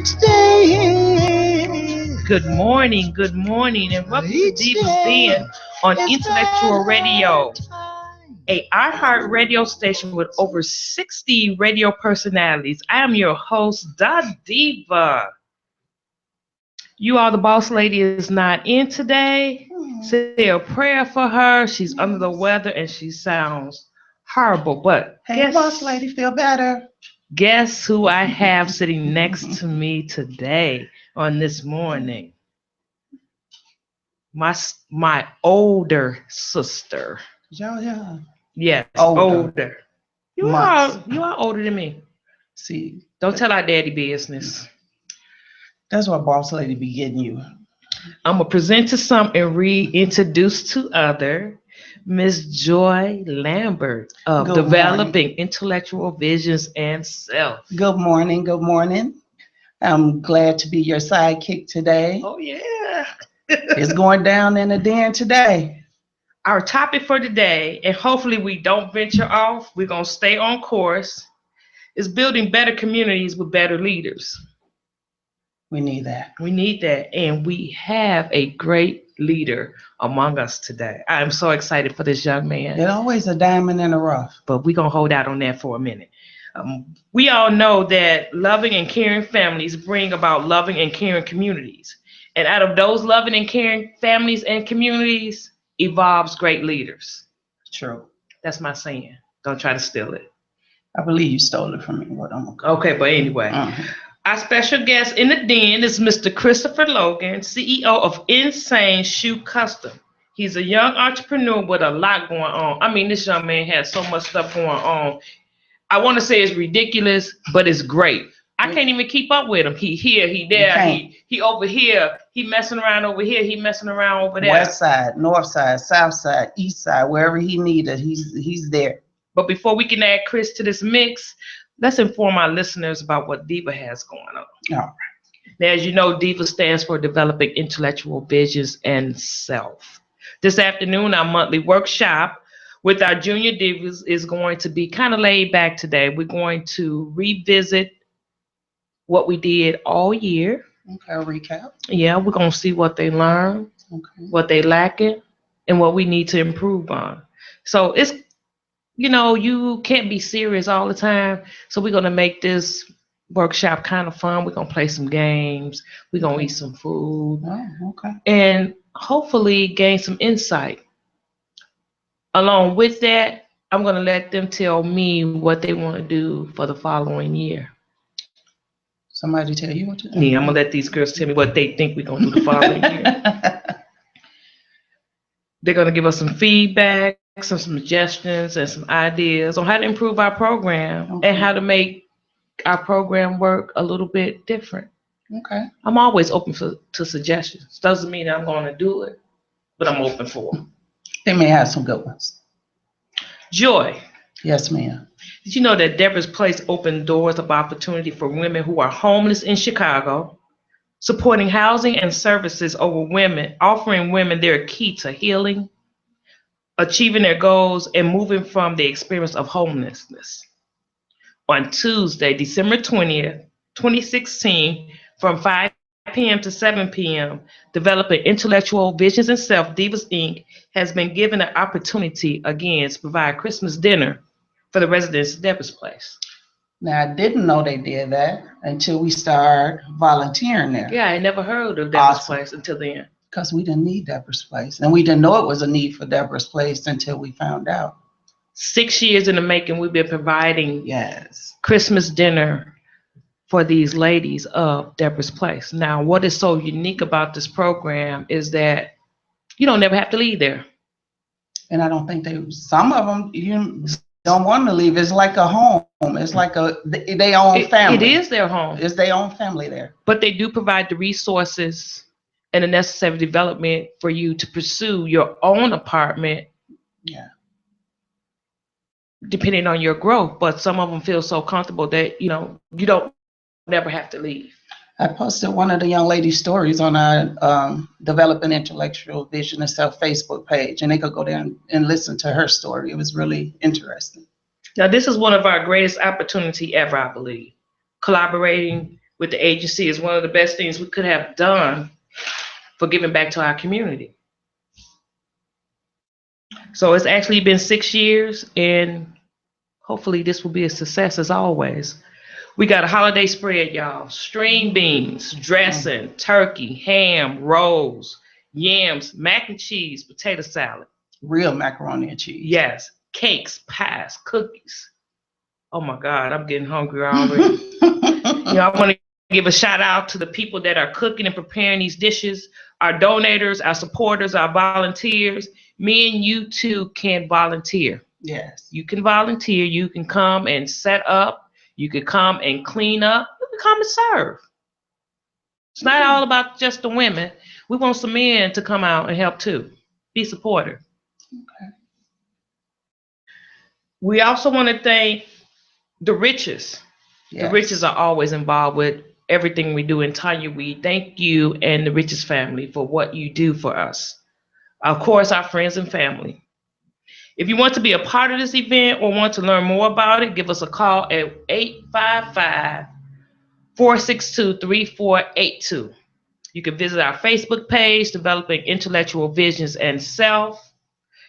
each day. Good morning, and welcome to Divas Den on Intellectual Radio, a iHeart radio station with over 60 radio personalities. I am your host, Da Diva. You all, the boss lady is not in today. Say a prayer for her. She's under the weather and she sounds horrible. But Hey, boss lady, feel better. guess who I have sitting next to me today on this morning? My older sister. Yeah. Yes, Older. older. You Months. are older than me. See, Don't tell our daddy business. that's what boss lady be getting you. I'm gonna present to some and reintroduce to other Miss Joy Lambert of Good Developing Intellectual Visions and Self. Good morning. Good morning. I'm glad to be your sidekick today. Oh yeah. It's going down in the den today. Our topic for today, and hopefully we don't venture off, we're gonna stay on course, is building better communities with better leaders. We need that. We need that, and we have a great leader among us today. I am so excited for this young man, There's always a diamond in the rough. but we're going to hold out on that for a minute. We all know that loving and caring families bring about loving and caring communities. And out of those loving and caring families and communities evolves great leaders. True. That's my saying. Don't try to steal it. I believe you stole it from me. What I'm gonna Okay, but anyway. Our special guest in the den is Mr. Christopher Logan, CEO of Insane Shoe Custom. He's a young entrepreneur with a lot going on. I mean, this young man has so much stuff going on. I want to say it's ridiculous, but it's great. I can't even keep up with him. He here, he there, he over here, he messing around over here, he messing around over there. West side, north side, south side, east side, wherever he needed, he's there. But before we can add Chris to this mix, let's inform our listeners about what Diva has going on. All right. Now, as you know, Diva stands for Developing Intellectual Visions and Self. This afternoon, our monthly workshop with our junior divas is going to be kind of laid back today. We're going to revisit what we did all year. Okay, recap. Yeah, we're going to see what they learned, Okay. what they lacking, and what we need to improve on. So it's, you can't be serious all the time. So we're going to make this workshop kind of fun. We're going to play some games. We're going to eat some food. Oh, okay. And hopefully gain some insight. Along with that, I'm going to let them tell me what they want to do for the following year. Somebody tell you what to do? Yeah, I'm going to let these girls tell me what they think we're going to do the following year. They're going to give us some feedback, some suggestions, and some ideas on how to improve our program and how to make our program work a little bit different. Okay. I'm always open to suggestions. Doesn't mean that I'm going to do it, but I'm open for them. They may have some good ones. Joy, Yes, ma'am. did you know that Deborah's Place opened doors of opportunity for women who are homeless in Chicago, supporting housing and services over women, offering women their key to healing, achieving their goals, and moving from the experience of homelessness? On Tuesday, December 20th, 2016, from 5 p.m. to 7 p.m., Developing Intellectual Visions and Self, Divas Inc. has been given an opportunity again to provide Christmas dinner for the residents of Deborah's Place. Now, I didn't know they did that until we started volunteering there. Yeah, I never heard of Deborah's Awesome. Place until then. Because we didn't need Deborah's Place. And we didn't know it was a need for Deborah's Place until we found out. 6 years in the making, we've been providing Yes. Christmas dinner for these ladies of Deborah's Place. Now, what is so unique about this program is that you don't never have to leave there. And I don't think some of them, you don't want to leave. It's like a home. It's like they own family. It is their home. It's their own family there. But they do provide the resources and the necessary development for you to pursue your own apartment. Yeah. Depending on your growth. But some of them feel so comfortable that, you don't never have to leave. I posted one of the young ladies' stories on our Developing Intellectual Vision and Self Facebook page, and they could go down and listen to her story. It was really interesting. Now, this is one of our greatest opportunity ever, I believe. Collaborating with the agency is one of the best things we could have done for giving back to our community. So it's actually been 6 years, and hopefully this will be a success as always. We got a holiday spread, y'all. String beans, dressing, turkey, ham, rolls, yams, mac and cheese, potato salad. Real macaroni and cheese. Yes. Cakes, pies, cookies. Oh my God, I'm getting hungry already. I want to give a shout out to the people that are cooking and preparing these dishes, our donators, our supporters, our volunteers. Me and you too can volunteer. Yes. You can volunteer. You can come and set up. You can come and clean up. You can come and serve. It's not all about just the women. We want some men to come out and help too. Be supportive. Okay. We also want to thank the Riches. Yes. The Riches are always involved with everything we do in Tanya. We thank you and the Riches family for what you do for us. Of course, our friends and family. If you want to be a part of this event or want to learn more about it, give us a call at 855-462-3482. You can visit our Facebook page, Developing Intellectual Visions and Self.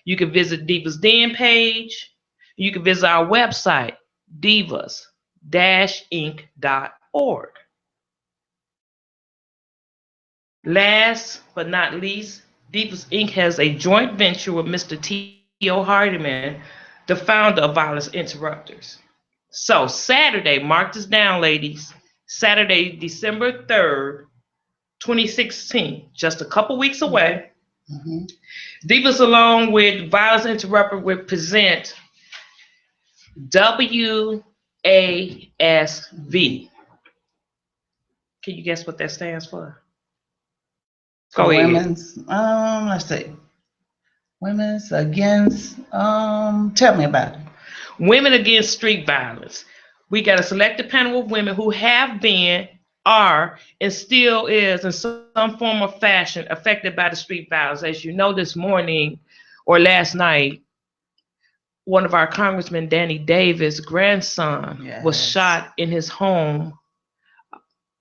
You can visit Divas Den page. You can visit our website, divas-inc.org. Last but not least, Divas Inc. has a joint venture with Mr. T.O. Hardiman, the founder of Violence Interrupters. So Saturday, mark this down, ladies, Saturday, December 3rd, 2016, just a couple weeks away. Mm-hmm. Divas, along with Violence Interrupter, will present WASV. Can you guess what that stands for? Go ahead. Women's, let's see. Women's Against, tell me about it. Women Against Street Violence. We got a selected panel of women who have been, are, and still is in some form or fashion affected by the street violence. As you know, this morning or last night, one of our Congressman, Danny Davis' grandson, was shot in his home.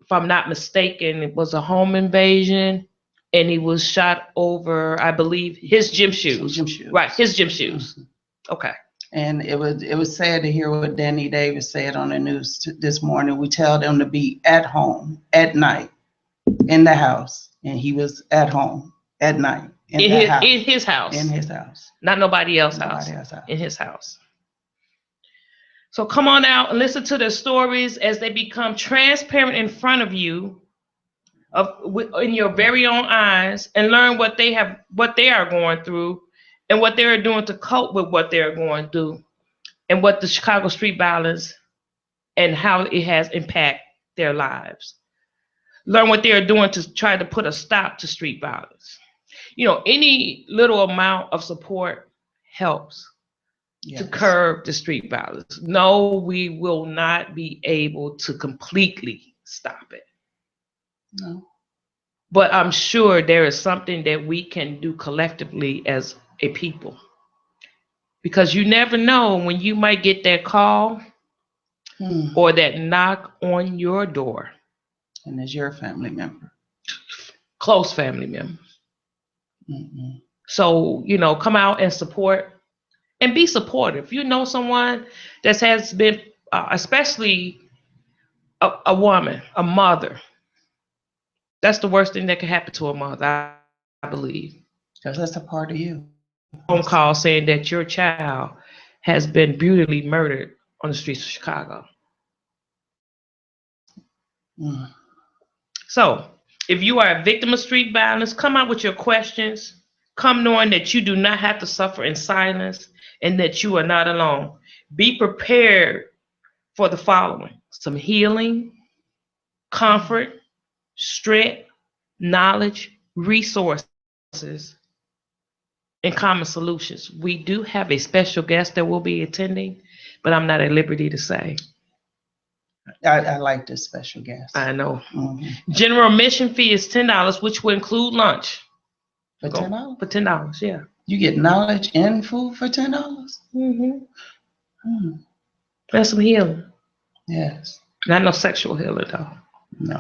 If I'm not mistaken, it was a home invasion, and he was shot over, I believe, his gym shoes. Right, his gym shoes. Mm-hmm. Okay. And it was sad to hear what Danny Davis said on the news this morning. We tell them to be at home at night in the house, and he was at home at night in his house. In his house. Not nobody else's house. In his house. So come on out and listen to their stories as they become transparent in front of you, in your very own eyes, and learn what they are going through, and what they're doing to cope with what they're going through, and what the Chicago street violence and how it has impacted their lives. Learn what they're doing to try to put a stop to street violence. Any little amount of support helps to curb the street violence. No, we will not be able to completely stop it. No. But I'm sure there is something that we can do collectively as a people, because you never know when you might get that call or that knock on your door, and it's your family member, close family member. Mm-hmm. So come out and support and be supportive. You know someone that has been especially a woman, a mother. That's the worst thing that can happen to a mother, I believe, because that's a part of you. Phone call saying that your child has been brutally murdered on the streets of Chicago. So if you are a victim of street violence, come out with your questions. Come knowing that you do not have to suffer in silence and that you are not alone. Be prepared for the following: some healing, comfort, strength, knowledge, resources, and common solutions. We do have a special guest that will be attending, but I'm not at liberty to say. I like this special guest. I know. Mm-hmm. General admission fee is $10, which will include lunch. For $10? For $10, yeah. You get knowledge and food for $10? Mm-hmm. That's some healing. Yes. Not no sexual healing, though. No.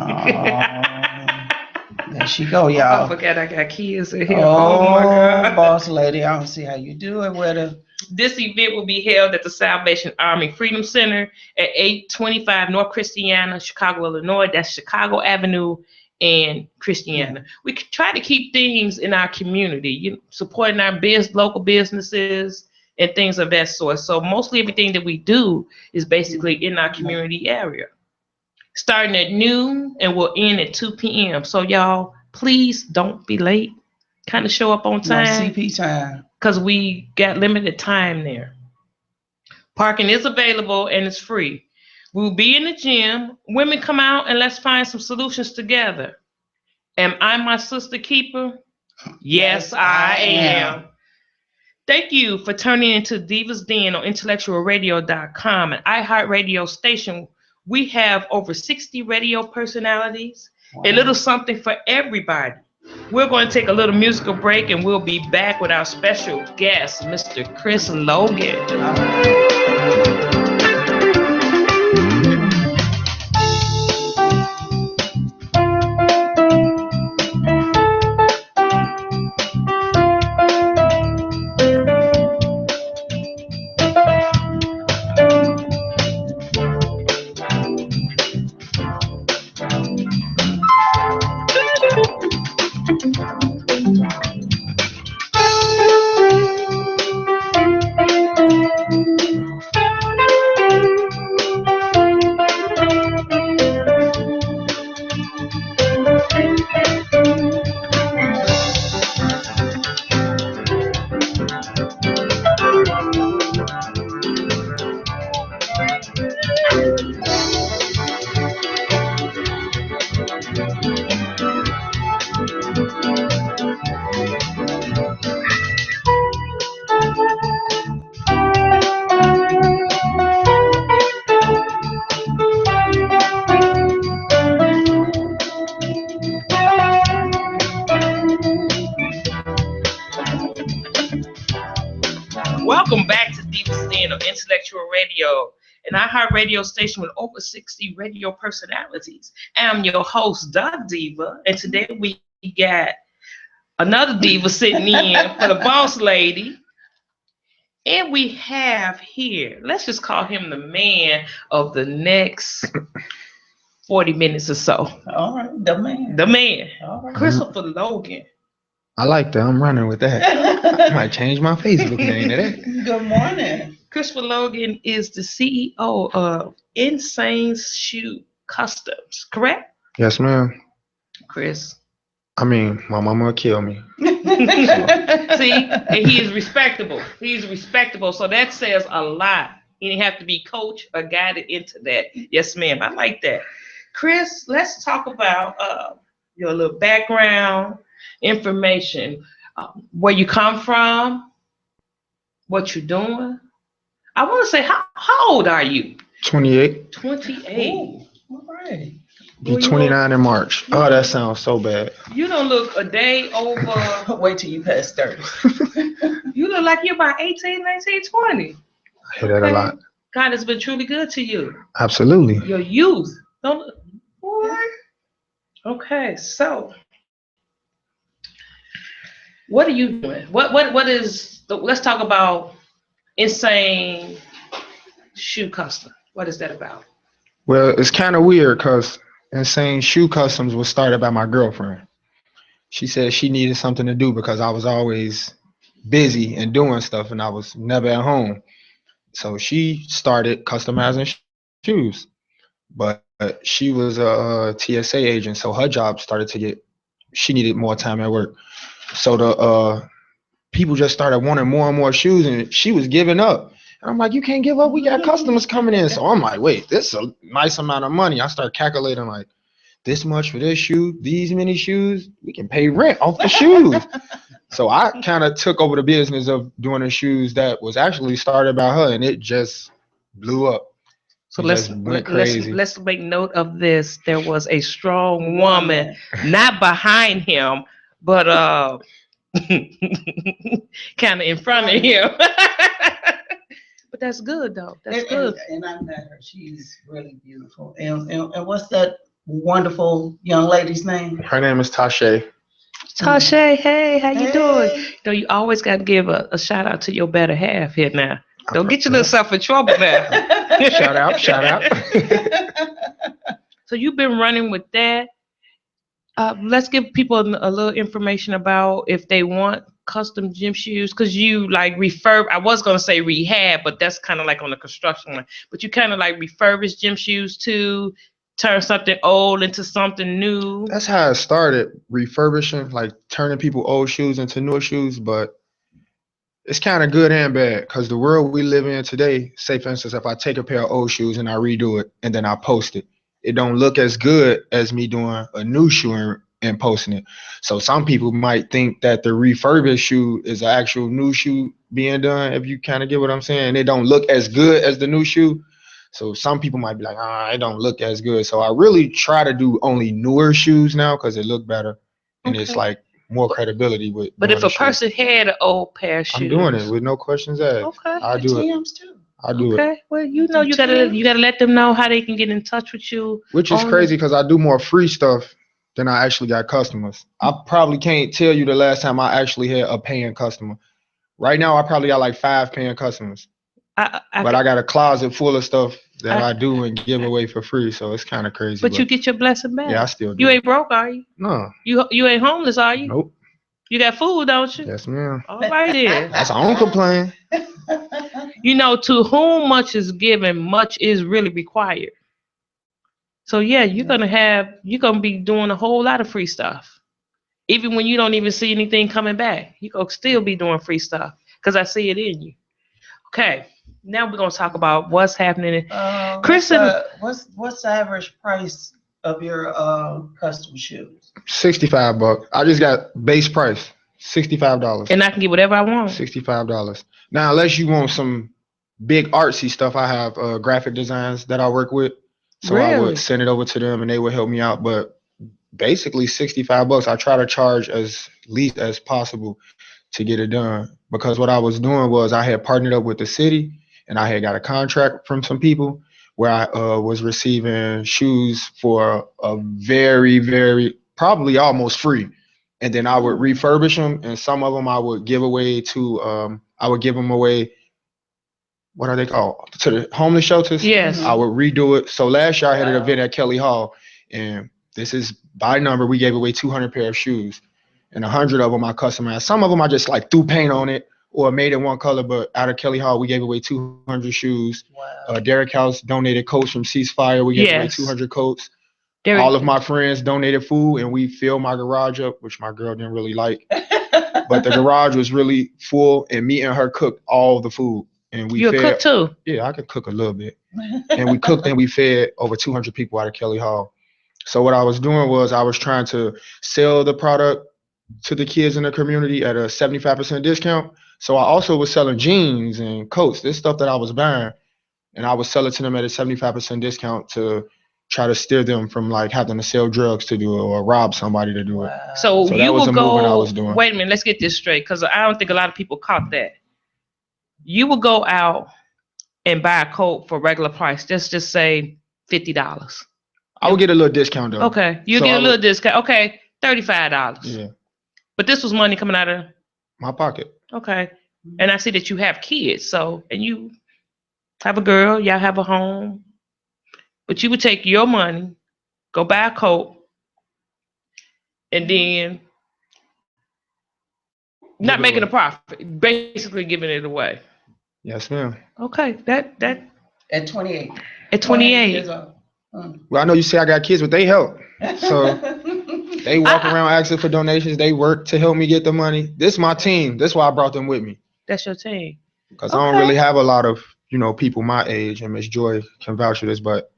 There she go, y'all. I forgot I got kids in here. Oh, Oh my God. boss lady, I don't see how you do it with her. This event will be held at the Salvation Army Freedom Center at 825 North Christiana, Chicago, Illinois. That's Chicago Avenue and Christiana. We try to keep things in our community, supporting our local businesses and things of that sort. So mostly everything that we do is basically in our community area. Starting at noon and will end at 2 p.m. So y'all, please don't be late. Kind of show up on time. No CP time. Because we got limited time there. Parking is available and it's free. We'll be in the gym. Women, come out and let's find some solutions together. Am I my sister keeper? Yes, I am. Thank you for turning into Divas Den on IntellectualRadio.com, an iHeartRadio station. We have over 60 radio personalities, a little something for everybody. We're going to take a little musical break and we'll be back with our special guest, Mr. Chris Logan. Welcome back to Divas Den on Intellectual Radio, an iHeartRadio station with over 60 radio personalities. I'm your host, the Diva, and today we got another diva sitting in for the boss lady. And we have here, let's just call him the man of the next 40 minutes or so. All right, the man. The man, All right. Christopher Logan. I like that. I'm running with that. I might change my Facebook name to that. Good morning. Christopher Logan is the CEO of Insane Shoe Customs, correct? Yes, ma'am. Chris. I mean, my mama will kill me. See, and he is respectable. He's respectable, so that says a lot. You didn't have to be coached or guided into that. Yes, ma'am. I like that. Chris, let's talk about your little background information, where you come from, what you're doing. I want to say, how old are you? 28. 28. Ooh, all right. Be 29 in March. Oh, that sounds so bad. You don't look a day over. Wait till you pass 30. You look like you're about 18, 19, 20. I hear that a lot. God has been truly good to you. Absolutely. Your youth. Don't. What? Okay, so what are you doing? What is let's talk about Insane Shoe Custom. What is that about? Well, it's kind of weird because Insane Shoe Customs was started by my girlfriend. She said she needed something to do because I was always busy and doing stuff and I was never at home. So she started customizing shoes. But she was a TSA agent, so her job started to get, she needed more time at work. So the people just started wanting more and more shoes, and she was giving up. And I'm like, you can't give up. We got customers coming in. So I'm like, wait, this is a nice amount of money. I start calculating like, this much for this shoe, these many shoes, we can pay rent off the shoes. So I kind of took over the business of doing the shoes that was actually started by her, and it just blew up. So let's make note of this. There was a strong woman, not behind him, but kind of in front of him. But that's good though. That's good. And I met her. She's really beautiful. And what's that wonderful young lady's name? Her name is Tasha. Tasha, hey, how you doing? Hey. You know, you always got to give a shout out to your better half here now. Don't get your little self in trouble now. Shout out. So you've been running with that. Let's give people a little information about if they want custom gym shoes, because you like refurb. I was gonna say rehab, but that's kind of like on the construction line. But you kind of like refurbish gym shoes to turn something old into something new. That's how it started, refurbishing, like turning people old shoes into newer shoes. But it's kind of good and bad, because the world we live in today, say for instance, if I take a pair of old shoes and I redo it and then I post it, it don't look as good as me doing a new shoe and posting it. So some people might think that the refurbished shoe is an actual new shoe being done, if you kind of get what I'm saying. It don't look as good as the new shoe. So some people might be like, it don't look as good. So I really try to do only newer shoes now because it look better. And it's like more credibility with. But if a person had an old pair of shoes, I'm doing it with no questions asked. Okay. I do it. TMs too. I do it. Okay. Well, you know, you gotta let them know how they can get in touch with you. Which is crazy because I do more free stuff than I actually got customers. I probably can't tell you the last time I actually had a paying customer. Right now, I probably got like 5 paying customers. But I got a closet full of stuff that I do and give away for free, so it's kind of crazy. But you get your blessing back. Yeah, I still do. You ain't broke, are you? No. You ain't homeless, are you? Nope. You got food, don't you? Yes, ma'am. All right then. That's I don't complain. You know, to whom much is given, much is really required. So yeah, you're gonna be doing a whole lot of free stuff. Even when you don't even see anything coming back, you're gonna still be doing free stuff because I see it in you. Okay, now we're gonna talk about what's happening. Kristen, what's the average price of your custom shoes? $65. I just got base price, $65. And I can get whatever I want. $65. Now, unless you want some big artsy stuff, I have graphic designs that I work with. So really? I would send it over to them and they would help me out. But basically $65. I try to charge as least as possible to get it done. Because what I was doing was I had partnered up with the city and I had got a contract from some people where I was receiving shoes for a very, very, probably almost free. And then I would refurbish them, and some of them I would give away to, what are they called? To the homeless shelters? Yes. I would redo it. So last year I had an event at Kelly Hall, and this is by number, we gave away 200 pair of shoes. And 100 of them I customized. Some of them I just like threw paint on it or made it one color, but out of Kelly Hall, we gave away 200 shoes. Wow. Derek House donated coats from Ceasefire. We gave away 200 coats. All of my friends donated food, and we filled my garage up, which my girl didn't really like. But the garage was really full, and me and her cooked all the food. And we You're a cook too? Yeah, I could cook a little bit. And we cooked and we fed over 200 people out of Kelly Hall. So what I was doing was I was trying to sell the product to the kids in the community at a 75% discount. So I also was selling jeans and coats, this stuff that I was buying, and I would sell it to them at a 75% discount to try to steer them from like having to sell drugs to do it or rob somebody to do it. So that you was would the movement I was go, doing. wait a minute, let's get this straight, because I don't think a lot of people caught that. You would go out and buy a coat for regular price, just say $50. I would get a little discount though. Okay, you get a little discount. Okay, $35. Yeah. But this was money coming out of my pocket. Okay. And I see that you have kids, so, and you have a girl, y'all have a home, but you would take your money, go buy a coat, and then not making a profit, basically giving it away. Yes, ma'am. Okay, that at 28. At 28 years old. Well, I know you say I got kids, but they help. So they walk around asking for donations. They work to help me get the money. This is my team. That's why I brought them with me. That's your team. Because I don't really have a lot of, people my age, and Miss Joy can vouch for this, but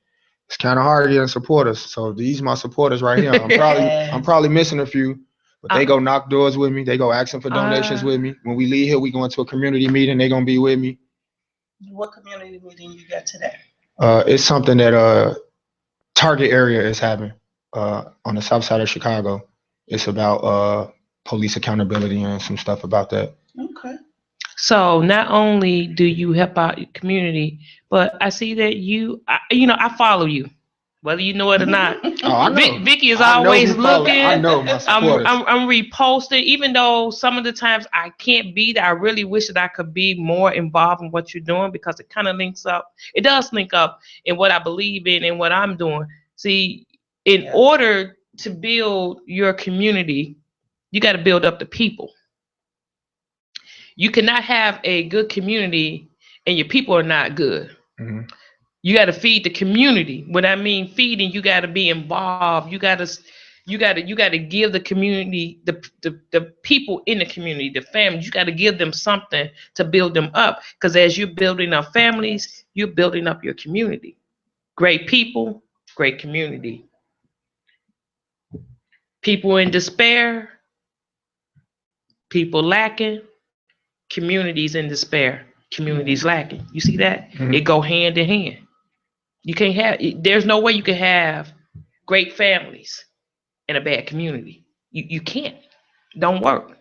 it's kind of hard getting supporters. So these are my supporters right here. I'm probably missing a few, but they go knock doors with me. They go asking for donations with me. When we leave here, we go into a community meeting. They're going to be with me. What community meeting you got today? It's something that Target area is having on the south side of Chicago. It's about police accountability and some stuff about that. Okay. So not only do you help out your community, but I see that I follow you. whether you know it or not. Oh, I know. Vicky is I know always who follow- looking. I know my supporters. I'm reposting, even though some of the times I can't be there. I really wish that I could be more involved in what you're doing because it kind of links up. It does link up in what I believe in and what I'm doing. See, in order to build your community, you got to build up the people. You cannot have a good community and your people are not good. Mm-hmm. You got to feed the community. What I mean feeding, you got to be involved. You got to give the community, the people in the community, the families, you got to give them something to build them up. Because as you're building up families, you're building up your community. Great people, great community. People in despair, people lacking, communities in despair, communities lacking. You see that? Mm-hmm. It go hand in hand. You can't have, there's no way you can have great families in a bad community. You can't. Don't work.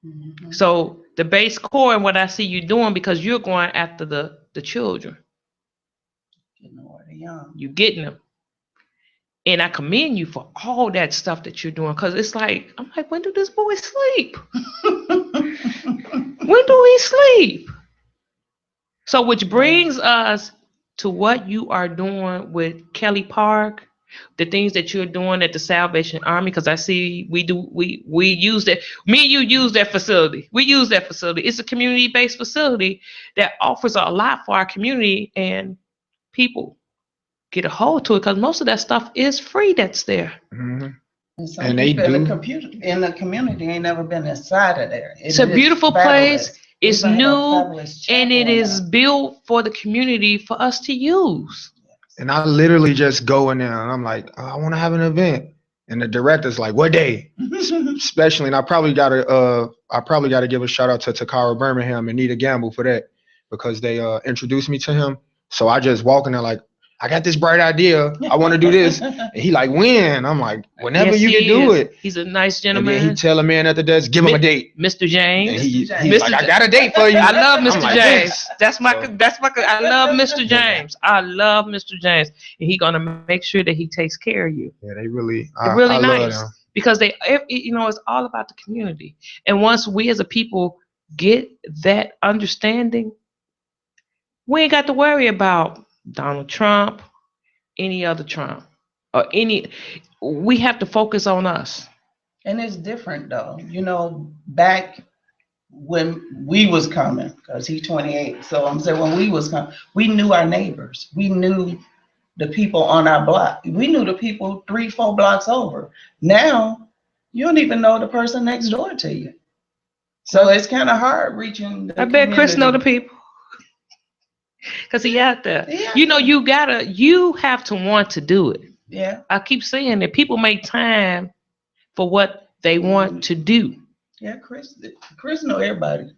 Mm-hmm. So the base core and what I see you doing, because you're going after the children. You're getting them. And I commend you for all that stuff that you're doing. Because it's like, I'm like, when do this boy sleep? When do he sleep? So which brings us to what you are doing with Kelly Park, the things that you're doing at the Salvation Army, because I see we use that. Me and you use that facility. We use that facility. It's a community-based facility that offers a lot for our community, and people get a hold to it because most of that stuff is free that's there. Mm-hmm. And they do. In the community ain't never been inside of there. It's a beautiful place. It's new, and it is built for the community for us to use. And I literally just go in there and I'm like, I want to have an event. And the director's like, what day? Especially, and I probably gotta give a shout out to Takara Birmingham and Nita Gamble for that, because they introduced me to him. So I just walk in there like, I got this bright idea. I want to do this. And he like, when? I'm like, whenever you can do it. He's a nice gentleman. And then he tell a man at the desk, give him a date. Mr. James. And he's like, I got a date for you. I love Mr. Like, James. That's my. I love Mr. James. I love Mr. James. And he's gonna make sure that he takes care of you. Yeah, they really. They're really nice because it's all about the community. And once we as a people get that understanding, we ain't got to worry about Donald Trump, any other Trump, or any. We have to focus on us. And it's different though. You know, back when we was coming, because he's 28. So I'm saying when we was coming, we knew our neighbors. We knew the people on our block. We knew the people 3-4 blocks over. Now, you don't even know the person next door to you. So it's kind of hard reaching the bet Chris know the people. Because he out there. Yeah. You know, you have to want to do it. Yeah. I keep saying that people make time for what they want to do. Yeah, Chris know everybody.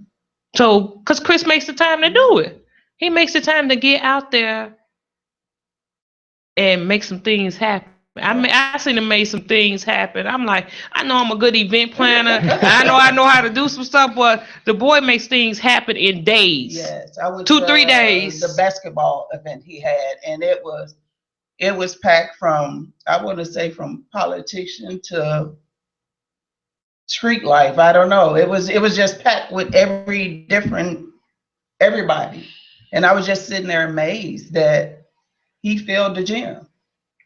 So, because Chris makes the time to do it. He makes the time to get out there and make some things happen. I seen him make some things happen. I'm like, I know I'm a good event planner. I know how to do some stuff, but the boy makes things happen in days. Yes, I went 2-3 days. The basketball event he had, and it was packed from, I want to say, from politician to street life. I don't know. It was just packed with everybody, and I was just sitting there amazed that he filled the gym.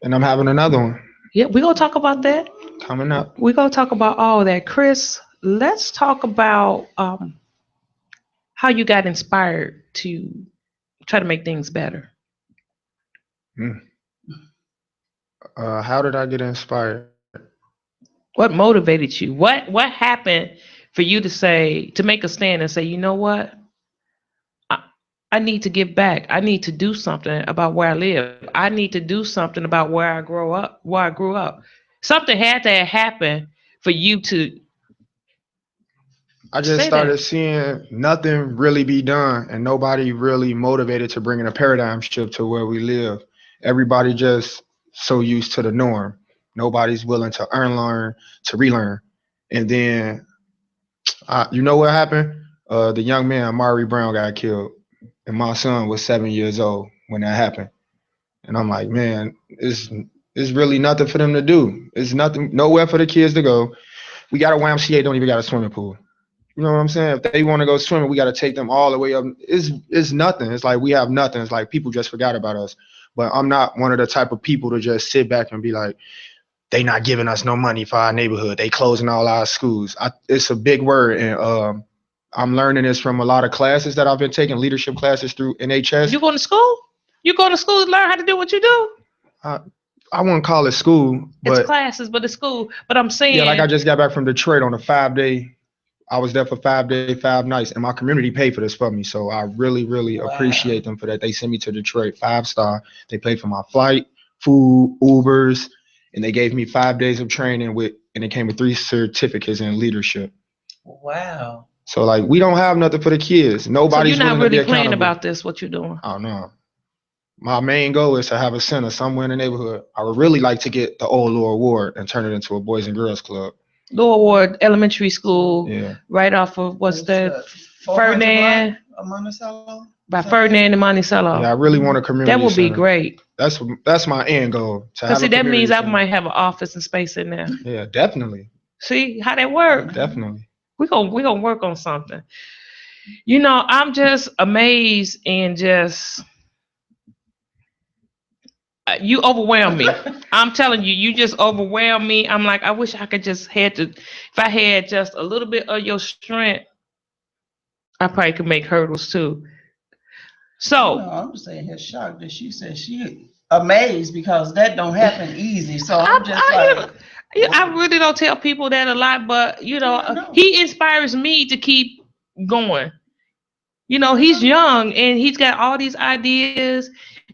And I'm having another one. Yeah, we're going to talk about that. Coming up. We're going to talk about all that. Chris, let's talk about how you got inspired to try to make things better. How did I get inspired? What motivated you? What happened for you to make a stand and say, you know what? I need to give back. I need to do something about where I live. I need to do something about where I grew up. Something had to happen for you to. I just started seeing nothing really be done and nobody really motivated to bring in a paradigm shift to where we live. Everybody just so used to the norm. Nobody's willing to learn, to relearn. And then, you know what happened? The young man, Amari Brown, got killed. And my son was 7 years old when that happened. And I'm like, man, it's really nothing for them to do. It's nothing, nowhere for the kids to go. We got a YMCA, don't even got a swimming pool. You know what I'm saying? If they want to go swimming, we got to take them all the way up. It's nothing. It's like we have nothing. It's like people just forgot about us. But I'm not one of the type of people to just sit back and be like, they not giving us no money for our neighborhood. They closing all our schools. It's a big word. And I'm learning this from a lot of classes that I've been taking, leadership classes through NHS. You going to school? You go to school to learn how to do what you do? I wouldn't call it school. But it's classes, but it's school. But I'm saying. Yeah, like I just got back from Detroit on a 5-day. I was there for 5 days, 5 nights, and my community paid for this for me. So I really, really appreciate them for that. They sent me to Detroit, 5-star. They paid for my flight, food, Ubers, and they gave me 5 days of training and it came with 3 certificates in leadership. Wow. So like we don't have nothing for the kids. Nobody's so you're not really playing accountable. about this, what you're doing. I don't know. My main goal is to have a center somewhere in the neighborhood. I would really like to get the old Law Ward and turn it into a Boys and Girls Club. Lower Ward Elementary School, yeah. Right off of Ferdinand, by Ferdinand and Monticello. Yeah, I really want a community. That would center. be great. That's my end goal. Because see, that means center. I might have an office and space in there. Yeah, definitely. See how that works? Definitely. We're gonna work on something. You know, I'm just amazed and just. You overwhelm me. I'm telling you, you just overwhelm me. I'm like, I wish I could just if I had just a little bit of your strength, I probably could make hurdles too. So no, I'm just saying, shocked that she said she amazed because that don't happen easy. So I really don't tell people that a lot, but you know, he inspires me to keep going. You know, he's young and he's got all these ideas.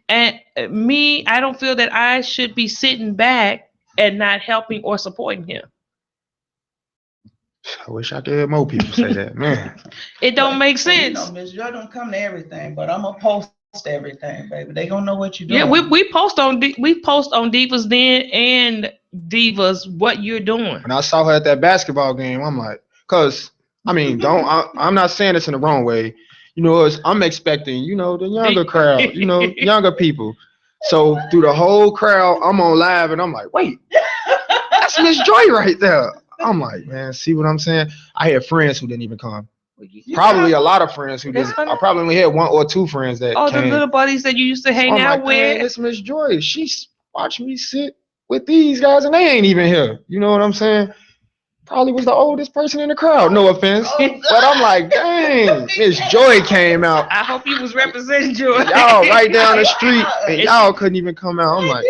And me, I don't feel that I should be sitting back and not helping or supporting him. I wish I could hear more people say that, man. It don't make sense. You know, Ms. Joy don't come to everything, but I'm gonna post everything, baby. They gonna know what you're doing. Yeah, we post on Divas Den and Divas what you're doing. When I saw her at that basketball game, I'm like, I'm not saying this in the wrong way. You know, I'm expecting, you know, the younger crowd, you know, younger people. So through the whole crowd, I'm on live and I'm like, wait, that's Miss Joy right there. I'm like, man, see what I'm saying? I had friends who didn't even come. Probably a lot of friends who didn't. I probably only had 1 or 2 friends that came. The little buddies that you used to hang out with. It's Miss Joy. She's watching me sit with these guys and they ain't even here. You know what I'm saying? Probably was the oldest person in the crowd. No offense. But I'm like, dang, Miss Joy came out. I hope you was representing Joy. Y'all right down the street and y'all couldn't even come out. I'm like,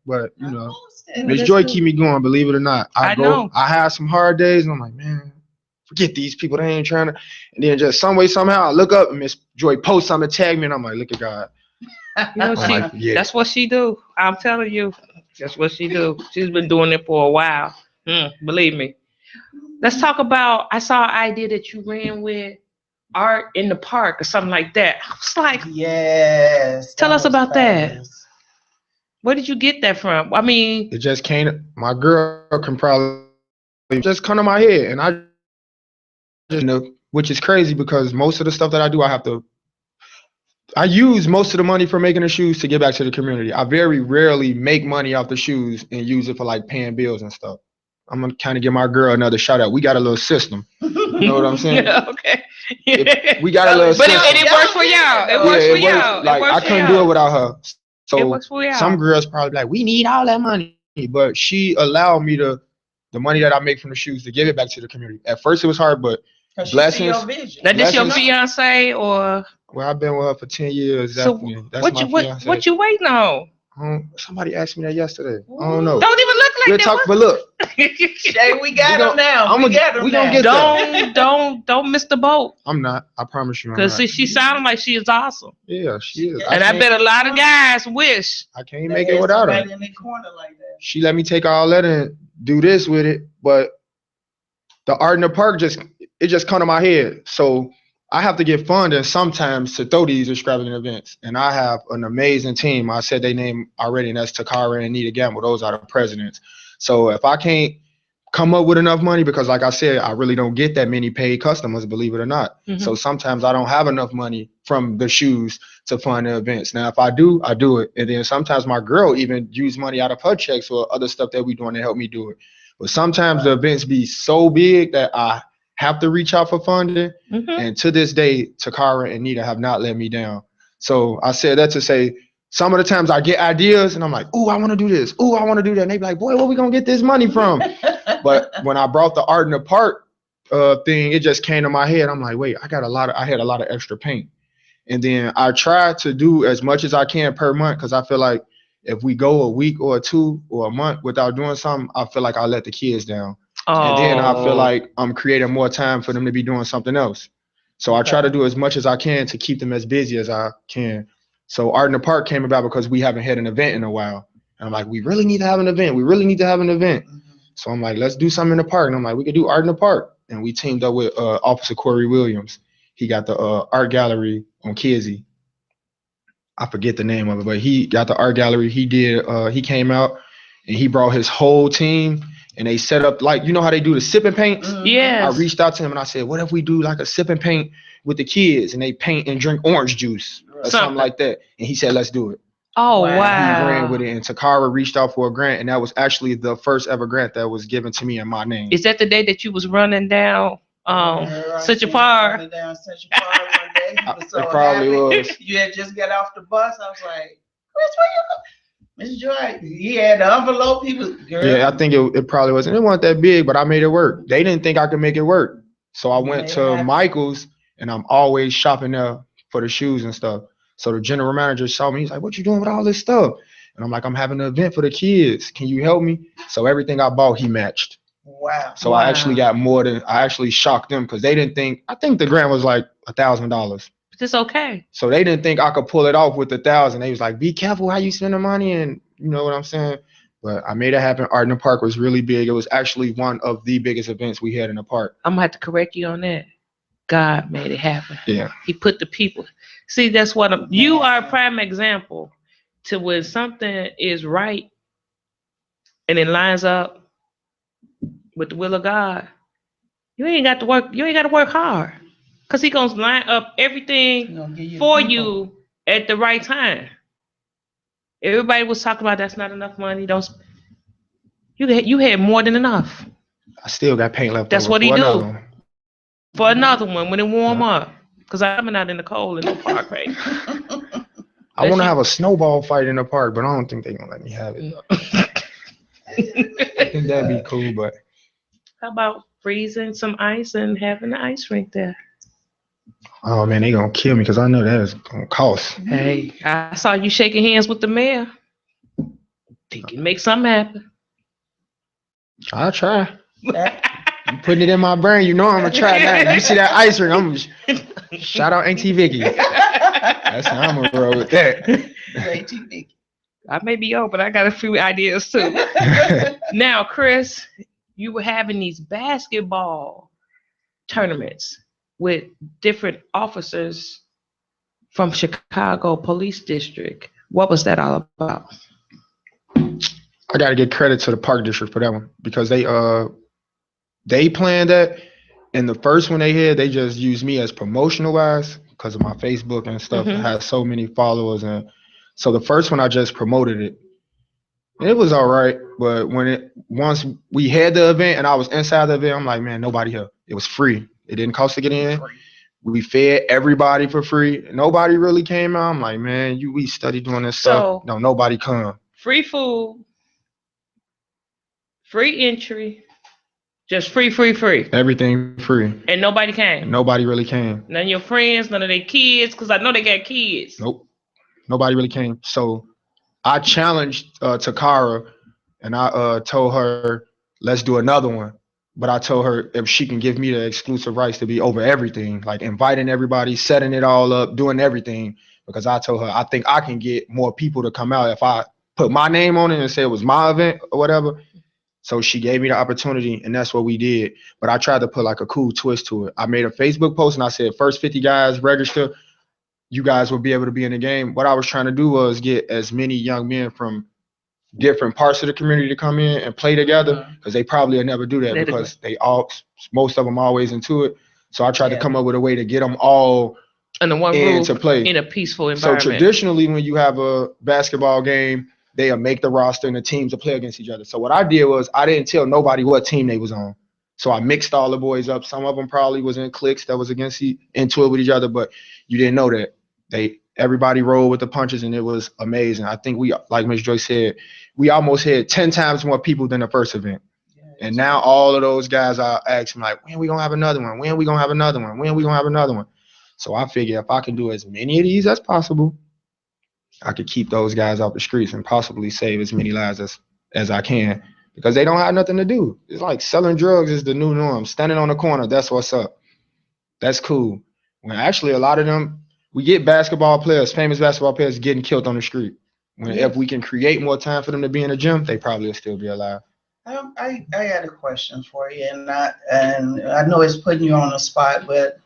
but you know, Miss Joy keep me going, believe it or not. I have some hard days and I'm like, man, forget these people. They ain't trying to. And then just some way, somehow I look up and Miss Joy posts something, tag me and I'm like, look at God. You know, that's what she do. I'm telling you, that's what she do. She's been doing it for a while. Believe me. Let's talk about, I saw an idea that you ran with art in the park or something like that. I was like, yes. Tell us about that. Where did you get that from? I mean, it just came, my girl can probably just come to my head. And I just know, which is crazy because most of the stuff that I do, I use most of the money for making the shoes to give back to the community. I very rarely make money off the shoes and use it for like paying bills and stuff. I'm gonna kind of give my girl another shout out. We got a little system. You know what I'm saying? Yeah, okay. We got a little system. But it works for y'all. It works for y'all. Like I couldn't do it without her. So it works for y'all. Some girls probably like, we need all that money. But she allowed me the money that I make from the shoes to give it back to the community. At first it was hard, but blessings. Now this your fiance or? Well, I've been with her for 10 years. So That's what you waiting on? Somebody asked me that yesterday. I don't know. Don't even look like that. But look. Jay, we got him now. We gonna get don't miss the boat. I'm not. I promise you. Because she sounded like she is awesome. Yeah, she is. And I bet a lot of guys wish. I can't make it without her. In the corner like that. She let me take all that and do this with it, but the art in the park just come to my head. So I have to get funding sometimes to throw these extravagant events. And I have an amazing team. I said their name already, and that's Takara and Nita Gamble. Those are the presidents. So if I can't come up with enough money because, like I said, I really don't get that many paid customers, believe it or not. Mhm. So sometimes I don't have enough money from the shoes to fund the events. Now, if I do, I do it. And then sometimes my girl even use money out of her checks or other stuff that we doing to help me do it. But sometimes the events be so big that I have to reach out for funding. Mhm. And to this day, Takara and Nita have not let me down. So I said that to say, some of the times I get ideas and I'm like, ooh, I want to do this. Ooh, I want to do that. And they be like, boy, where we going to get this money from? But when I brought the art in the park thing, it just came to my head. I'm like, wait, I had a lot of extra paint. And then I try to do as much as I can per month because I feel like if we go a week or 2 or a month without doing something, I feel like I let the kids down. And then I feel like I'm creating more time for them to be doing something else. So I try to do as much as I can to keep them as busy as I can. So Art in the Park came about because we haven't had an event in a while. And I'm like, we really need to have an event. We really need to have an event. So I'm like, let's do something in the park. And I'm like, we could do Art in the Park. And we teamed up with Officer Corey Williams. He got the art gallery on Kizzy. I forget the name of it, but he got the art gallery. He came out and he brought his whole team and they set up, like, you know how they do the sip and paints? Yes. I reached out to him and I said, what if we do like a sip and paint with the kids and they paint and drink orange juice or something like that? And he said, let's do it. Oh, wow. He ran with it, and Takara reached out for a grant, and that was actually the first ever grant that was given to me in my name. Is that the day that you was running down such a par? Running down such a par one day. He was so It probably happy. was. You had just got off the bus. I was like, Chris, where you go? Miss Joy, he had the envelope. He was, girl. Yeah, I think it probably wasn't. It wasn't that big, but I made it work. They didn't think I could make it work. So I went to Michael's, and I'm always shopping there for the shoes and stuff. So the general manager saw me. He's like, what you doing with all this stuff? And I'm like, I'm having an event for the kids. Can you help me? So everything I bought, he matched. Wow. So I actually got more than, I actually shocked them because they didn't think, I think the grant was like $1,000. It's okay. So they didn't think I could pull it off with $1,000. They was like, be careful how you spend the money. And you know what I'm saying? But I made it happen. Art in the Park was really big. It was actually one of the biggest events we had in the park. I'm gonna have to correct you on that. God made it happen. Yeah. He put the people. See, that's what you are a prime example to when something is right and it lines up with the will of God. You ain't got to work hard. Because He gonna line up everything for you at the right time. Everybody was talking about that's not enough money. You had more than enough. I still got paint left. That's over what He for do. another one. For another one when it warm up. Because I'm coming out in the cold in the park right now. I want to have a snowball fight in the park, but I don't think they're going to let me have it. I think that'd be cool, but. How about freezing some ice and having the ice rink there? Oh, man, they going to kill me because I know that is going to cost. Hey, I saw you shaking hands with the mayor. Think you make something happen. I'll try. I'm putting it in my brain. You know I'm going to try that. You see that ice rink, I'm shout out Auntie Vicky. That's how I'm going to roll with that. Auntie Vicky. I may be old, but I got a few ideas too. Now, Chris, you were having these basketball tournaments with different officers from Chicago Police District. What was that all about? I got to give credit to the Park District for that one because they planned that. And the first one they had, they just used me as promotional wise because of my Facebook and stuff. I had so many followers. And so the first one, I just promoted it. It was all right. But once we had the event and I was inside the event, I'm like, man, nobody here. It was free. It didn't cost to get in. We fed everybody for free. Nobody really came out. I'm like, man, we study doing this stuff. No, nobody come. Free food, free entry, just free. Everything free. And nobody came. Nobody really came. None of your friends, none of their kids, because I know they got kids. Nope. Nobody really came. So I challenged Takara and I told her, let's do another one. But I told her if she can give me the exclusive rights to be over everything, like inviting everybody, setting it all up, doing everything. Because I told her, I think I can get more people to come out if I put my name on it and say it was my event or whatever. So she gave me the opportunity, and that's what we did. But I tried to put like a cool twist to it. I made a Facebook post, and I said, first 50 guys register, you guys will be able to be in the game. What I was trying to do was get as many young men from different parts of the community to come in and play together, because they probably will never do that because most of them always into it. So I tried to come up with a way to get them all under one roof to play in a peaceful environment. So traditionally, when you have a basketball game, they'll make the roster and the teams will play against each other. So what I did was I didn't tell nobody what team they was on. So I mixed all the boys up. Some of them probably was in cliques that was into it with each other, but you didn't know that. Everybody rolled with the punches, and it was amazing. I think we, like Ms. Joy said, we almost had 10 times more people than the first event. And now all of those guys are asking like, when we gonna have another one? When we gonna have another one? When we gonna have another one? So I figure if I can do as many of these as possible, I could keep those guys off the streets and possibly save as many lives as I can, because they don't have nothing to do. It's like selling drugs is the new norm. Standing on the corner, that's what's up. That's cool. When actually a lot of them, we get basketball players, famous basketball players getting killed on the street. If we can create more time for them to be in the gym, they probably will still be alive. I had a question for you, and I know it's putting you on the spot, but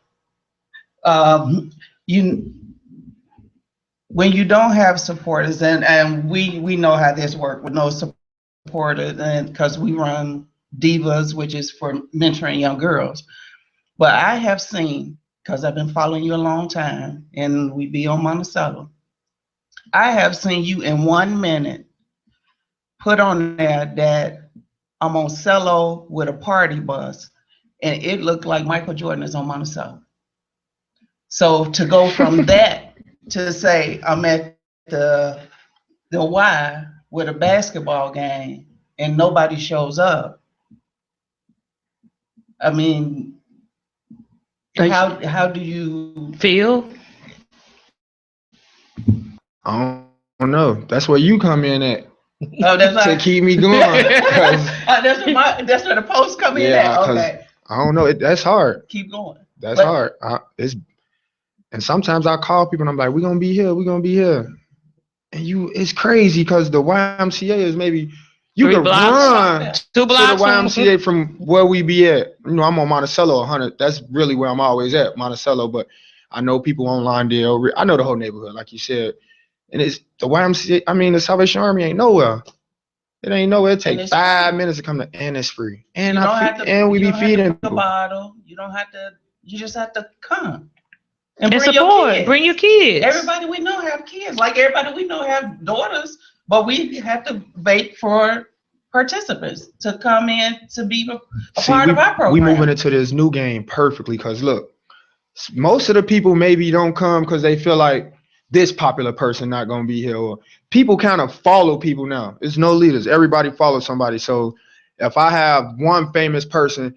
when you don't have supporters, and we know how this works with no supporters, and because we run Divas, which is for mentoring young girls. But I have seen, because I've been following you a long time, and we be on Monticello, I have seen you in 1 minute put on there that I'm on Cello with a party bus, and it looked like Michael Jordan is on Monticello. So to go from that to say I'm at the Y with a basketball game and nobody shows up, I mean, how do you feel? I don't know. That's where you come in at. Oh, that's to keep me going. That's where the posts come in at. Okay. I don't know. That's hard. Keep going. That's hard. And sometimes I call people and I'm like, we're going to be here. We're going to be here. And it's crazy because the YMCA is maybe, you can run 2 blocks to the YMCA from where we be at. You know, I'm on Monticello 100. That's really where I'm always at, Monticello. But I know people on Lawndale. I know the whole neighborhood, like you said. And it's the YMCA. I mean, the Salvation Army ain't nowhere. It ain't nowhere. It takes 5 minutes to come to, and it's free. And we be feeding people. Bottle. You don't have to. You just have to come and bring support. Your kids. Bring your kids. Everybody we know have kids. Like everybody we know have daughters. But we have to wait for participants to come in to be a part of our program. We moving into this new game perfectly because look, most of the people maybe don't come because they feel like this popular person not gonna be here, or people kind of follow people now. It's no leaders. Everybody follows somebody. So if I have one famous person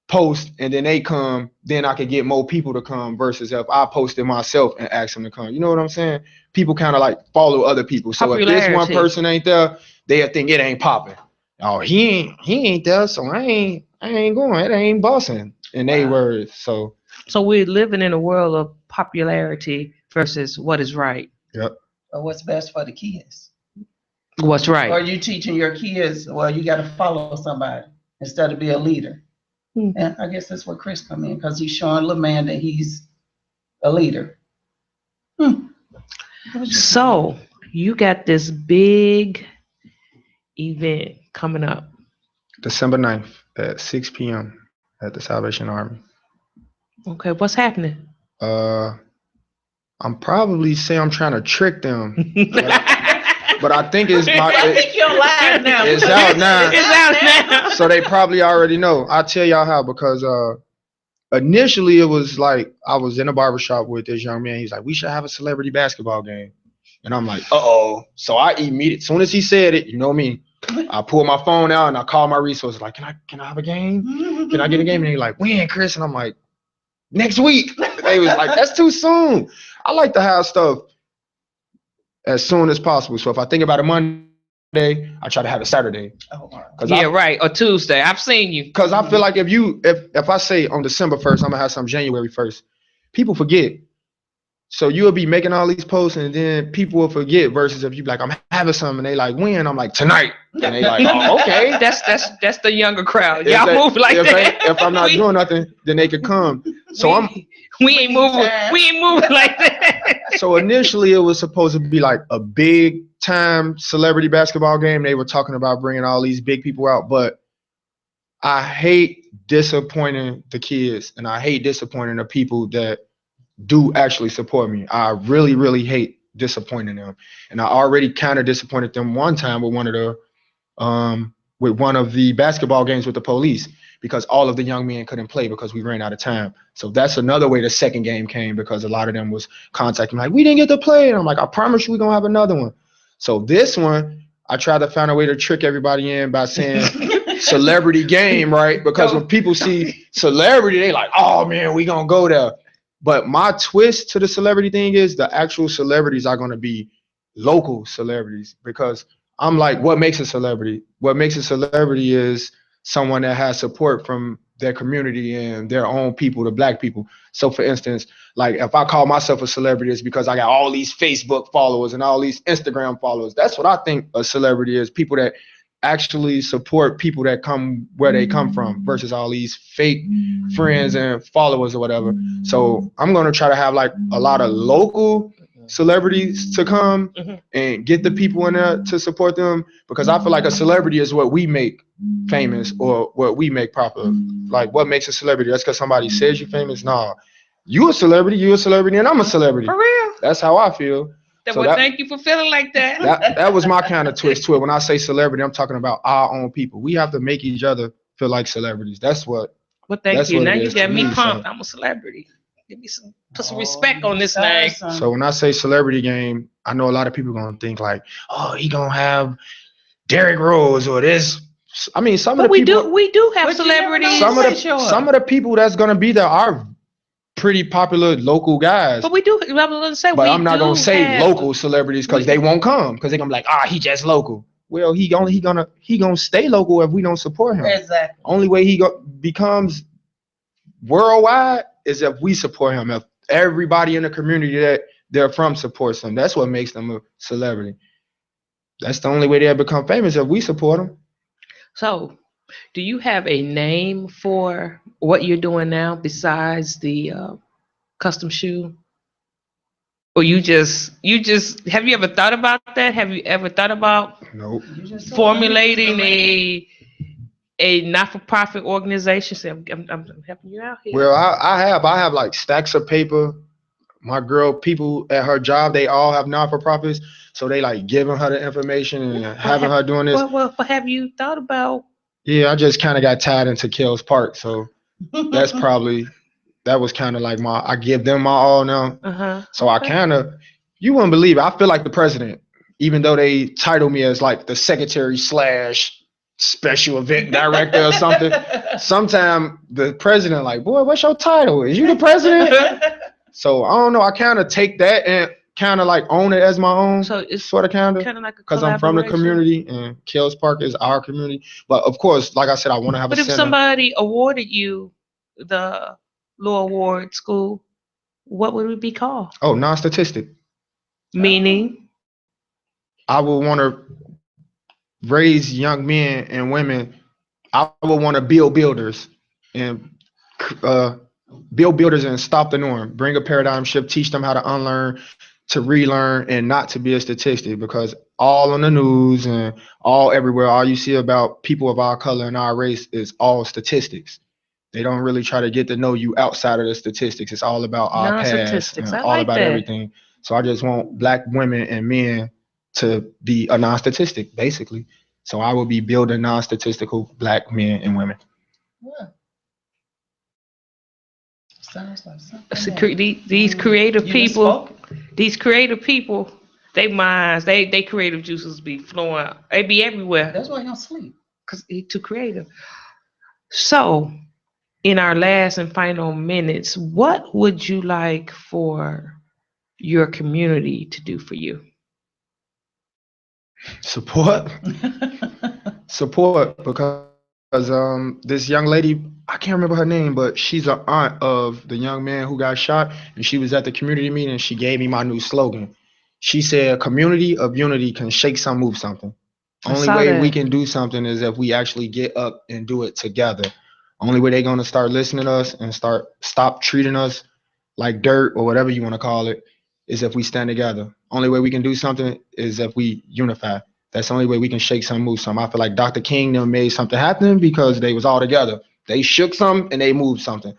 post and then they come, then I could get more people to come versus if I posted myself and ask them to come. You know what I'm saying? People kind of like follow other people. So if this one person ain't there, they'll think it ain't popping. Oh, he ain't there, so I ain't going. It ain't bossing in their words. So we're living in a world of popularity versus what is right. Yep. Or what's best for the kids. What's right. Or you teaching your kids, well, you got to follow somebody instead of be a leader. And I guess that's where Chris come in, because he's showing little man that he's a leader. So you got this big event coming up. December 9th at 6 p.m. at the Salvation Army. Okay, what's happening? I'm probably saying I'm trying to trick them. But I think it's I think you're live now. It's out now. It's out now. So they probably already know. I'll tell y'all how, because initially it was like I was in a barbershop with this young man. He's like, we should have a celebrity basketball game. And I'm like, uh-oh. So I immediately, as soon as he said it, you know me, I pulled my phone out and I called my resources like, can I have a game? Can I get a game? And they're like, when, Chris? And I'm like, next week. They was like, that's too soon. I like to have stuff as soon as possible. So if I think about a Monday, I try to have it Saturday. Yeah, right. Or Tuesday. I've seen you. Because I feel like if I say on December 1st, I'm gonna have some January 1st, people forget. So you'll be making all these posts and then people will forget, versus if you be like, I'm having something, and they like, when? I'm like, tonight. And they like, oh, okay. That's the younger crowd. Y'all move like that. If I'm not doing nothing, then they could come. So we ain't moving like that. So initially it was supposed to be like a big time celebrity basketball game, they were talking about bringing all these big people out, but I hate disappointing the kids, and I hate disappointing the people that do actually support me. I really, really hate disappointing them. And I already kind of disappointed them one time with one of the basketball games with the police, because all of the young men couldn't play because we ran out of time. So that's another way the second game came, because a lot of them was contacting me like, we didn't get to play. And I'm like, I promise you we're going to have another one. So this one, I tried to find a way to trick everybody in by saying celebrity game, right? Because when people see celebrity, they like, oh man, we going to go there. But my twist to the celebrity thing is the actual celebrities are going to be local celebrities, because I'm like, what makes a celebrity? What makes a celebrity is someone that has support from their community and their own people, the black people. So for instance, like if I call myself a celebrity, it's because I got all these Facebook followers and all these Instagram followers. That's what I think a celebrity is, people that actually support people that come where they come from versus all these fake friends and followers or whatever. So I'm going to try to have like a lot of local celebrities to come and get the people in there to support them, because I feel like a celebrity is what we make famous or what we make popular. Like what makes a celebrity? That's because somebody says you're famous? Nah, you a celebrity, and I'm a celebrity. For real? That's how I feel. Thank you for feeling like that. That was my kind of twist to it. When I say celebrity, I'm talking about our own people. We have to make each other feel like celebrities. That's what. Well, thank you. Now you got me pumped. I'm a celebrity. Give me put some respect on this name. So when I say celebrity game, I know a lot of people are gonna think like, oh, he gonna have Derrick Rose or this. I mean, some of the people we do have celebrities. Some of the people that's gonna be there are pretty popular local guys. But we do. I'm gonna say, but I'm not gonna say local celebrities because they won't come, because they're gonna be like, he just local. Well, he gonna stay local if we don't support him. Exactly. Only way he becomes worldwide is if we support him. If everybody in the community that they're from supports him, that's what makes them a celebrity. That's the only way they'll become famous, if we support them. So, do you have a name for what you're doing now besides the custom shoe? Or you just have you ever thought about that? Have you ever thought about formulating a not-for-profit organization? So I'm helping you out here. Well, I have like stacks of paper. My girl, people at her job, they all have not-for-profits, so they like giving her the information and having her doing this. Well, have you thought about? Yeah, I just kind of got tied into Kells Park, so that's that was kind of like I give them my all now. So I kind of, you wouldn't believe it, I feel like the president, even though they title me as like the secretary / special event director or something. Sometime the president like, boy, what's your title? Is you the president? So I don't know. I kind of take that and kind of like own it as my own. So it's sort of kind of like because I'm from the community and Kells Park is our community. But of course, like I said, I want to have. But if somebody awarded you the Law Award School, what would it be called? Oh, non-statistic. Meaning? I would want to raise young men and women. I would want to build builders and stop the norm, bring a paradigm shift, teach them how to unlearn, to relearn, and not to be a statistic, because all on the news and all everywhere, all you see about people of our color and our race is all statistics. They don't really try to get to know you outside of the statistics. It's all about our past, and all about everything. So I just want black women and men to be a non-statistic, basically. So I will be building non-statistical black men and women. Yeah. Sounds like something. These creative people, they minds, they creative juices be flowing. They be everywhere. That's why he don't sleep. Because he's too creative. So, in our last and final minutes, what would you like for your community to do for you? Support. Because this young lady, I can't remember her name, but she's an aunt of the young man who got shot, and she was at the community meeting and she gave me my new slogan. She said, "A community of unity can shake some, move something. Only way we can do something is if we actually get up and do it together. Only way they're gonna start listening to us and stop treating us like dirt or whatever you want to call it is if we stand together. Only way we can do something is if we unify. That's the only way we can shake some, move some. I feel like Dr. King them made something happen because they was all together. They shook something and they moved something.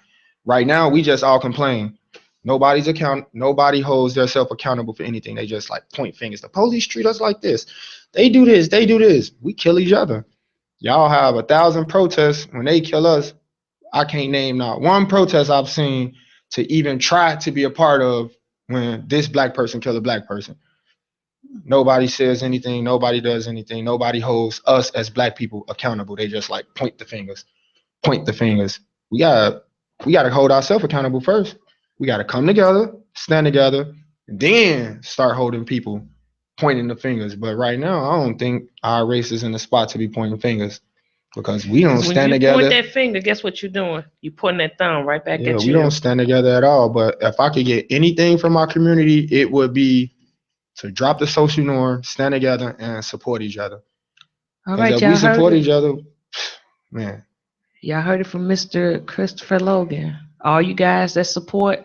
Right now, we just all complain. Nobody holds themselves accountable for anything. They just like point fingers. The police treat us like this. They do this. They do this. We kill each other. Y'all have 1,000 protests. When they kill us, I can't name not one protest I've seen to even try to be a part of when this black person kill a black person. Nobody says anything. Nobody does anything. Nobody holds us as black people accountable. They just like point the fingers. We gotta hold ourselves accountable first. We gotta come together, stand together, and then start holding people pointing the fingers. But right now, I don't think our race is in the spot to be pointing fingers because we don't stand together. When you point that finger, guess what you're doing? You're pointing that thumb right back at you. We don't stand together at all. But if I could get anything from our community, it would be to drop the social norm, stand together, and support each other. All right, if y'all we support heard each other, man. Y'all heard it from Mr. Christopher Logan. All you guys that support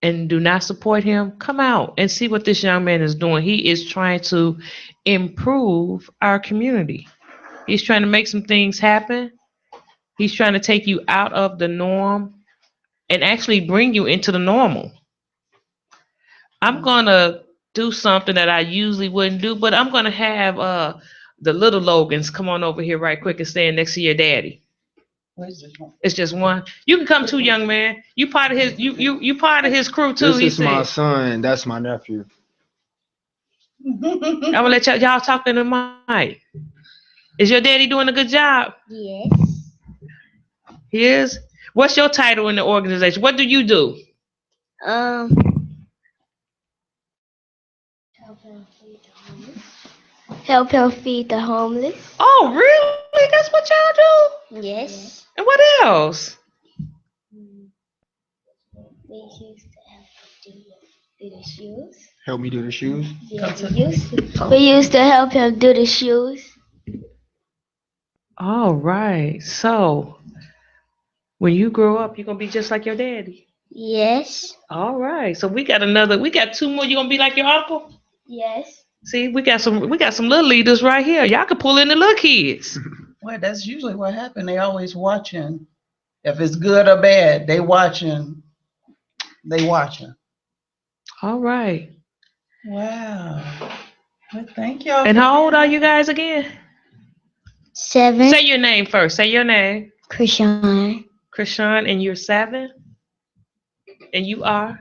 and do not support him, come out and see what this young man is doing. He is trying to improve our community. He's trying to make some things happen. He's trying to take you out of the norm and actually bring you into the normal. I'm going to do something that I usually wouldn't do, but I'm going to have the little Logans come on over here right quick and stand next to your daddy. It's just one. You can come too, young man. You part of his you part of his crew too. This is my son. That's my nephew. I'm gonna let y'all talk to the mic. Is your daddy doing a good job? Yes. He is. What's your title in the organization? What do you do? Help him feed the homeless. Oh, really? That's what y'all do? Yes. And what else? We used to help him do the shoes. Help me do the shoes? Yeah, we used to help him do the shoes. All right. So, when you grow up, you're going to be just like your daddy? Yes. All right. So, we got two more. You're going to be like your uncle? Yes. See, we got some little leaders right here. Y'all can pull in the little kids. Well, that's usually what happens. They always watching. If it's good or bad, they watching. All right. Wow. Well, thank y'all. And how old are you guys again? 7. Say your name first. Say your name. Krishan. Krishan, and you're 7? And you are?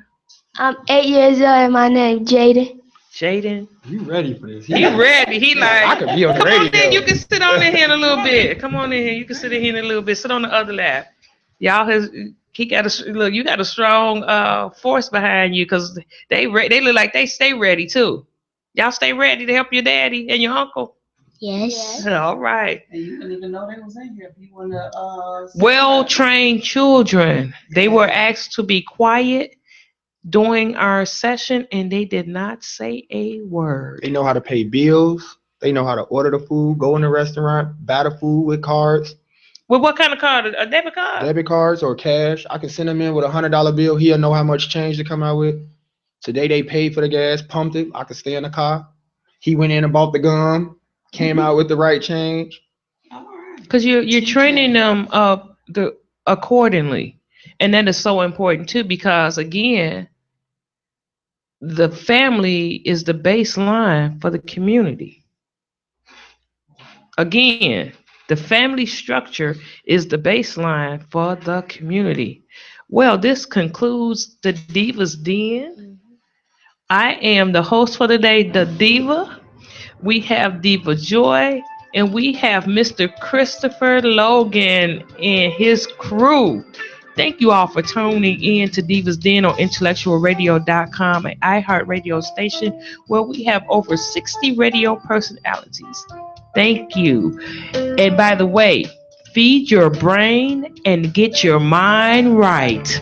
I'm 8 years old and my name Jaden. Jaden. You ready for this? He ready. He like, I could be on the come radio. on in. You can sit on in here in a little bit. Come on in here. You can sit in here in a little bit. Sit on the other lap. Y'all you got a strong force behind you because they look like they stay ready too. Y'all stay ready to help your daddy and your uncle. Yes. All right. And you didn't even know they was in here. If you want to. Well-trained children. They were asked to be quiet during our session, and they did not say a word. They know how to pay bills. They know how to order the food, go in the restaurant, buy the food with cards. Well, what kind of card? A debit card? Debit cards or cash. I can send him in with $100 bill. He'll know how much change to come out with. Today they paid for the gas, pumped it. I could stay in the car. He went in and bought the gum, came out with the right change. Because you're training them accordingly. And that is so important too, because again, the family is the baseline for the community. Again, the family structure is the baseline for the community. Well, this concludes the Divas Den. I am the host for today, the Diva. We have Diva Joy, and we have Mr. Christopher Logan and his crew. Thank you all for tuning in to Divas Den on IntellectualRadio.com, an iHeartRadio station where we have over 60 radio personalities. Thank you. And by the way, feed your brain and get your mind right.